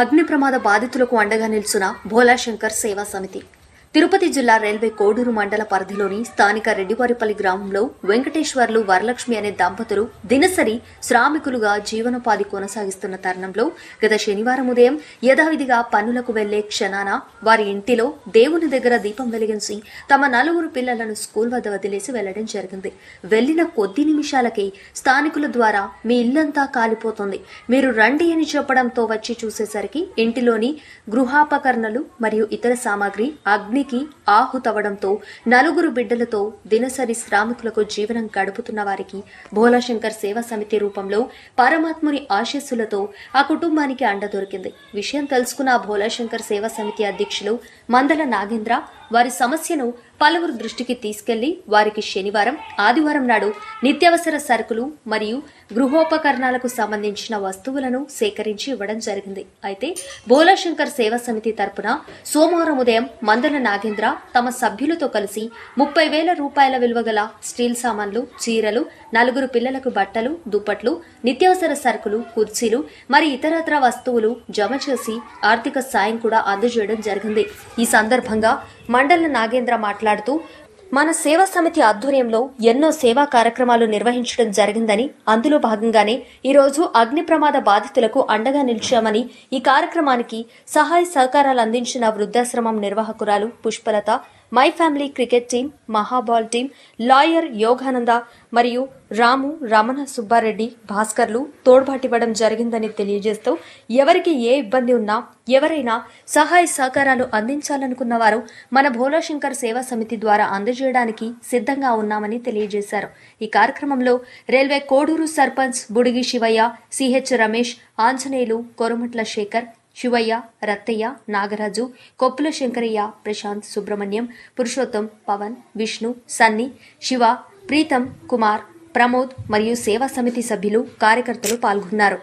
అగ్ని ప్రమాద బాధితులకు అండగా నిల్చున్న భోలాశంకర్ సేవా సమితి. తిరుపతి జిల్లా రైల్వే కోడూరు మండల పరిధిలోని స్థానిక రెడ్డివారిపల్లి గ్రామంలో వెంకటేశ్వర్లు వరలక్ష్మి అనే దంపతులు దినసరి శ్రామికులుగా జీవనోపాధి కొనసాగిస్తున్న తరుణంలో గత శనివారం ఉదయం యథావిధిగా పనులకు వెళ్లే క్షణాన వారి ఇంటిలో దేవుని దగ్గర దీపం వెలిగించి తమ 4 పిల్లలను స్కూల్ వద్ద వదిలేసి వెళ్లడం జరిగింది. వెళ్లిన కొద్ది నిమిషాలకే స్థానికుల ద్వారా మీ ఇల్లంతా కాలిపోతుంది, మీరు రండి అని చెప్పడంతో వచ్చి చూసేసరికి ఇంటిలోని గృహాపకరణలు మరియు ఇతర సామాగ్రి అగ్నికి ఆహుతవడంతో 4 బిడ్డలతో దినసరి శ్రామికులకు జీవనం గడుపుతున్న వారికి భోలాశంకర్ సేవా సమితి రూపంలో పరమాత్ముని ఆశీస్సులతో ఆ కుటుంబానికి అండ దొరికింది. విషయం తెలుసుకున్న భోలాశంకర్ సేవా సమితి అధ్యక్షులు మందల నాగేంద్ర వారి సమస్యను పలువురు దృష్టికి తీసుకెళ్లి వారికి శనివారం, ఆదివారం నాడు నిత్యావసర సరుకులు మరియు గృహోపకరణాలకు సంబంధించిన వస్తువులను సేకరించి ఇవ్వడం జరిగింది. అయితే భోలాశంకర్ సేవా సమితి తరపున సోమవారం ఉదయం మందల నాగేంద్ర తమ సభ్యులతో కలిసి 30,000 రూపాయల విలువ గల స్టీల్ సామాన్లు, చీరలు, 4 పిల్లలకు బట్టలు, దుప్పట్లు, నిత్యావసర సరుకులు, కుర్చీలు మరి ఇతరత్ర వస్తువులు జమ చేసి ఆర్థిక సాయం కూడా అందజేయడం జరిగింది. ఈ సందర్భంగా మండల నాగేంద్ర మాట్లాడుతూ మన సేవా సమితి ఆధ్వర్యంలో ఎన్నో సేవా కార్యక్రమాలు నిర్వహించడం జరిగిందని, అందులో భాగంగానే ఈరోజు అగ్ని ప్రమాద బాధితులకు అండగా నిలిచామని, ఈ కార్యక్రమానికి సహాయ సహకారాలు అందించిన వృద్ధాశ్రమం నిర్వాహకురాలు Pushpalatha, my family cricket team, Mahabal team, lawyer Yogananda మరియు రాము, రమణ సుబ్బారెడ్డి, భాస్కర్లు తోడ్పాటివ్వడం జరిగిందని తెలియజేస్తూ ఎవరికి ఏ ఇబ్బంది ఉన్నా ఎవరైనా సహాయ సహకారాలు అందించాలనుకున్న వారు మన భోలాశంకర్ సేవా సమితి ద్వారా అందజేయడానికి సిద్ధంగా ఉన్నామని తెలియజేశారు. ఈ కార్యక్రమంలో రైల్వే కోడూరు సర్పంచ్ బుడిగి శివయ్య, సిహెచ్ రమేష్, ఆంజనేయులు, కొరమట్ల శేఖర్, శివయ్య, రత్తయ్య, నాగరాజు, కొప్పుల శంకరయ్య, ప్రశాంత్, సుబ్రహ్మణ్యం, పురుషోత్తం, పవన్, విష్ణు, సన్ని, శివ, ప్రీతం, కుమార్, ప్రమోద్ మరియు సేవా సమితి సభ్యులు, కార్యకర్తలు పాల్గొన్నారు.